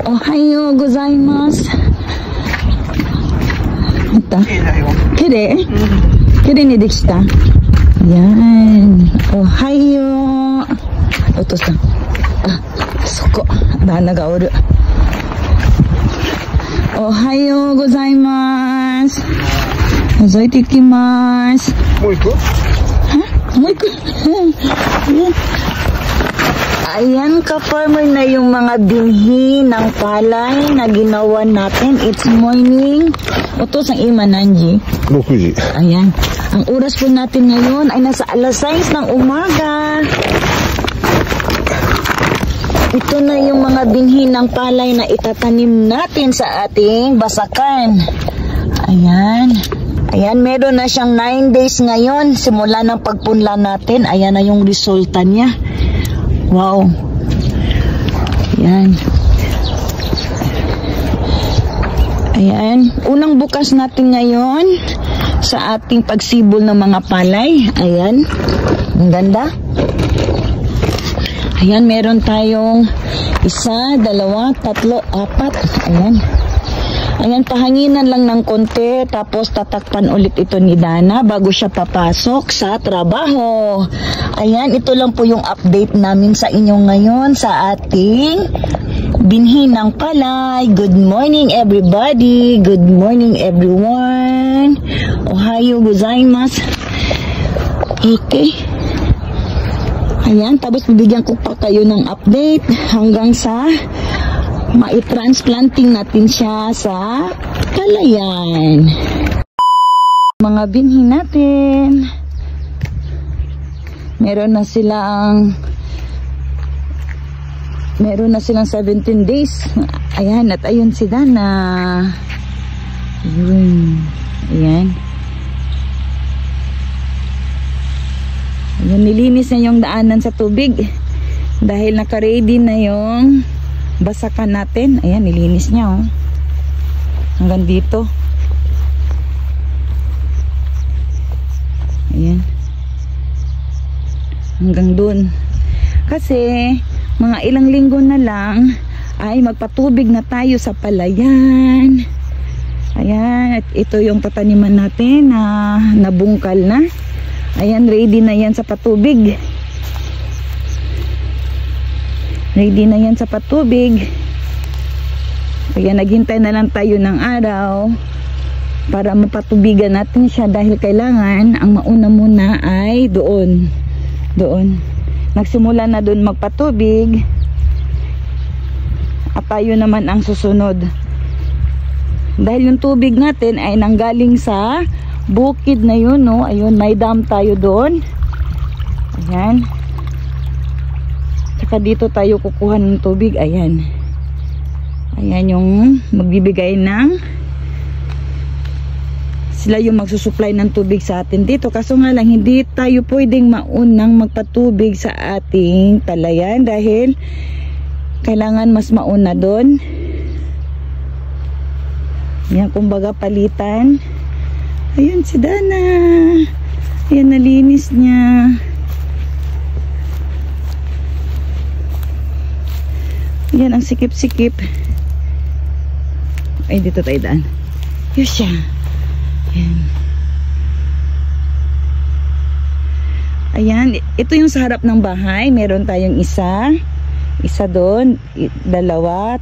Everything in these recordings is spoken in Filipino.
Ohayo gozaimasu. Kire? Kire ni dekita? Yan. Ohayo. Oto-san. Ah, soko. Dana ga oru. Ohayo gozaimasu. Nozoite ikimasu. Mau ikut? Hah? Mau ikut? Ayan, ka-farmer na yung mga binhi ng palay na ginawa natin. It's morning. Otos ang ima, Nanji. 6 時. Ayan. Ang oras po natin ngayon ay nasa alas 6 ng umaga. Ito na yung mga binhi ng palay na itatanim natin sa ating basakan. Ayan. Ayan, meron na siyang 9 days ngayon. Simula ng pagpunla natin. Ayan na yung resulta niya. Wow. Ayan. Ayan. Unang bukas natin ngayon sa ating pagsibol ng mga palay. Ayan. Ang ganda. Ayan, meron tayong 1, 2, 3, 4. Ayan. Ayan, pahanginan lang ng konti, tapos tatakpan ulit ito ni Dana bago siya papasok sa trabaho. Ayan, ito lang po yung update namin sa inyo ngayon sa ating binhi ng palay. Good morning everybody. Good morning everyone. Ohayo gozaimasu. Okay. Ayan, tapos bibigyan ko pa kayo ng update hanggang sa mai-transplanting natin siya sa Kalayaan. Mga binhi natin. Meron na silang 17 days. Ayan, at ayun si Dana. Ayan. Ayan, nilinis na yung daanan sa tubig. Dahil naka-ready na yung basakan natin. Ayan, nilinis niya, oh. Hanggang dito. Ayan. Hanggang dun. Kasi, mga ilang linggo na lang, ay magpatubig na tayo sa palayan. Ayan, at ito yung tataniman natin na nabungkal na. Ayan, ready na yan sa patubig. Ready na yan sa patubig. Kaya naghintay na lang tayo ng araw para mapatubigan natin siya dahil kailangan ang mauna muna ay doon. Nagsimula na doon magpatubig at tayo naman ang susunod. Dahil yung tubig natin ay nanggaling sa bukid na yun, no? Ayun, may dam tayo doon. Ayan. Tsaka dito tayo kukuha ng tubig. Ayan. Ayan yung magbibigay ng, sila yung magsusupply ng tubig sa atin dito. Kaso nga lang, hindi tayo pwedeng maunang magpatubig sa ating palayan dahil kailangan mas mauna doon. Yan, kumbaga palitan. Ayun si Dana. Ayan, nalinis niya. Yan ang sikip-sikip. Ay, dito tayo daan. Yun siya. Ayan. Ayan, ito yung sa harap ng bahay. Meron tayong isa doon, 2, 3,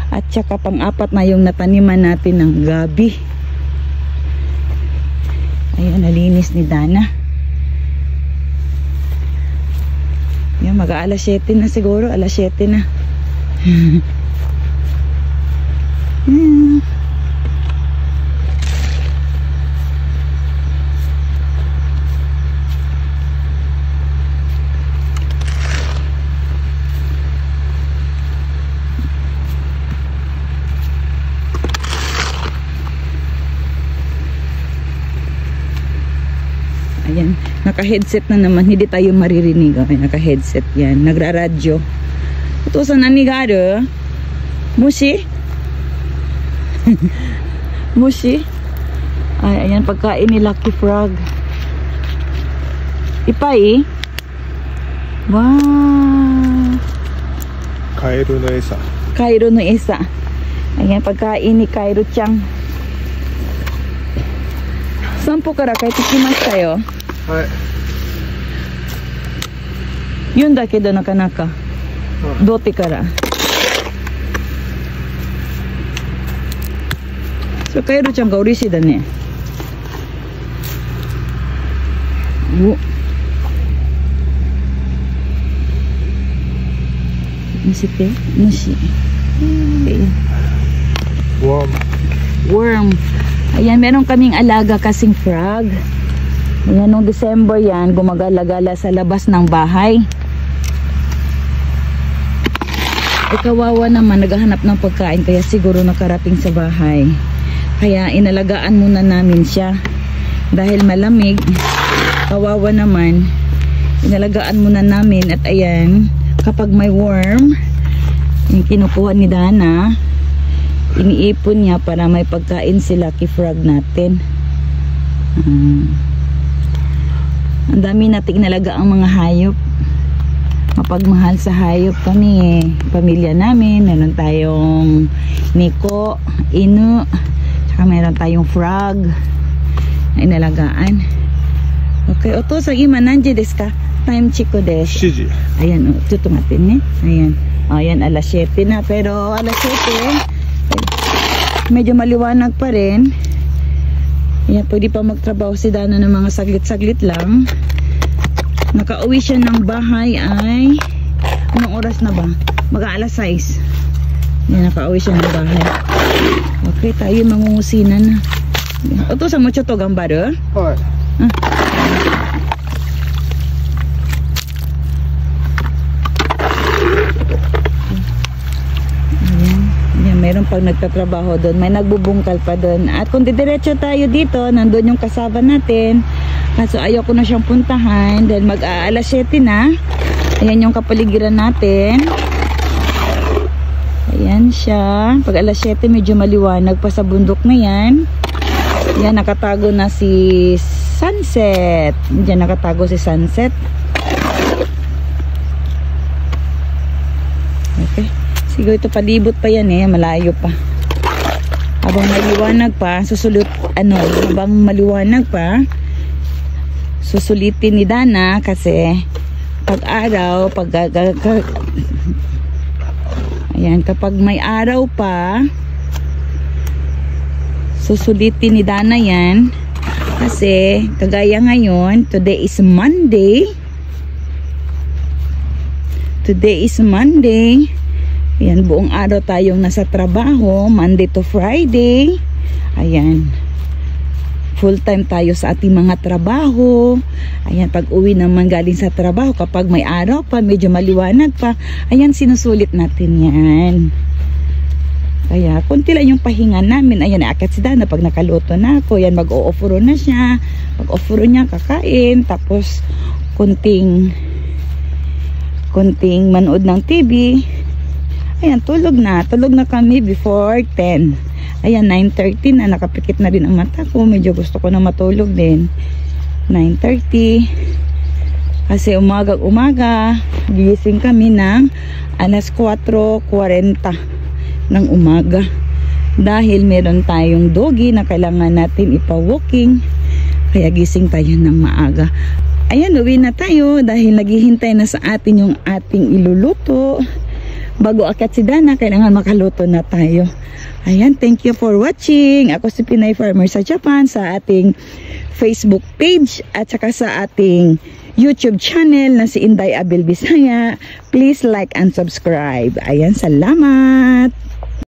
at saka pang-4 na yung nataniman natin ng gabi. Ayan, nalinis ni Dana. Ayan, mag-aalas 7 na siguro, alas 7 na. Ayan, naka-headset na naman, hindi tayo maririnig. Okay, naka-headset yan, nagra-radyo. Utosan na ni Garo. Mushi? Mushi? Ay, ayan, pagkain ni Lucky Frog. Ipay? Wow! Kaeru no esa. Cairo no isa. Ayan, pagkain ni Cairo Chang. Sampo kara kay tikimas kayo. Hai. Yun da kedo nakanaka. Dote kara. So Cairo Chang ga urishi da ne. Musite, mushi. Worm. Ayan, meron kaming alaga kasing frog. Ayan, nung December yan, gumagala-gala sa labas ng bahay. Kawawa naman, naghahanap ng pagkain, kaya siguro nakarating sa bahay. Kaya inalagaan muna namin siya. Dahil malamig, kawawa naman, inalagaan muna namin. At ayan, kapag may worm, yung kinukuha ni Dana, iniipon niya para may pagkain si Lucky Frog natin. Ang dami nating inalaga ang mga hayop. Mapagmahal sa hayop kami, pamilya namin. Meron tayong Nico, Inu, saka meron tayong frog na inalagaan. Okay, oto sa ima nandiyo desu ka? Time check ko desu. 7時。 Ayan, ito tumatin eh. Ayan. Ayan, alas 7 na. Pero alas 7, medyo maliwanag pa rin. Ayan, pwede pa magtrabaho si Dana ng mga saglit-saglit lang. Nakauwi siya ng bahay ay... Anong oras na ba? Mag-aalas 6. Ayan, nakauwi siya ng bahay. Okay, tayo mangungusina na. Ito sa mo choto gambaru? Hai. Meron pag nagtatrabaho doon, may nagbubungkal pa doon. At kung didiretso tayo dito, nandun yung kasaba natin. Kaso ayaw ko na siyang puntahan dahil mag-aalas 7 na. Ayan yung kapaligiran natin. Ayan siya. Pag alas 7 medyo maliwanag pa sa bundok na yan. Ayan, nakatago na si Sunset. Diyan nakatago si Sunset. Okay. Siguro ito palibot pa yan eh, malayo pa. Habang maliwanag pa, habang maliwanag pa, susulitin ni Dana kasi pag araw, ayan, kapag may araw pa, susulitin ni Dana yan kasi kagaya ngayon, today is Monday. Ayan, buong araw tayong nasa trabaho, Monday to Friday. Ayan, full time tayo sa ating mga trabaho. Ayan, pag uwi naman galing sa trabaho, kapag may araw pa, medyo maliwanag pa, ayan, sinusulit natin yan. Kaya, kunti lang yung pahinga namin. Ayan, akit si Dana, pag nakaluto na ako, ayan, mag-o-offro na siya. Pag-offro niya, kakain. Tapos, kunting manood ng TV. Ayan, tulog na kami before 10. Ayan, 9:30 na, nakapikit na rin ang mata ko. Medyo gusto ko na matulog din. 9:30. Kasi umaga, gising kami ng alas 4:40 ng umaga. Dahil meron tayong doggy na kailangan natin ipa-walking. Kaya gising tayo ng maaga. Ayan, uwi na tayo dahil naghihintay na sa atin yung ating iluluto. Bago akyat si Dana, kailangan makaluto na tayo. Ayan, thank you for watching. Ako si Pinay Farmer sa Japan, sa ating Facebook page at saka sa ating YouTube channel na si Inday Abel Bisaya. Please like and subscribe. Ayan, salamat!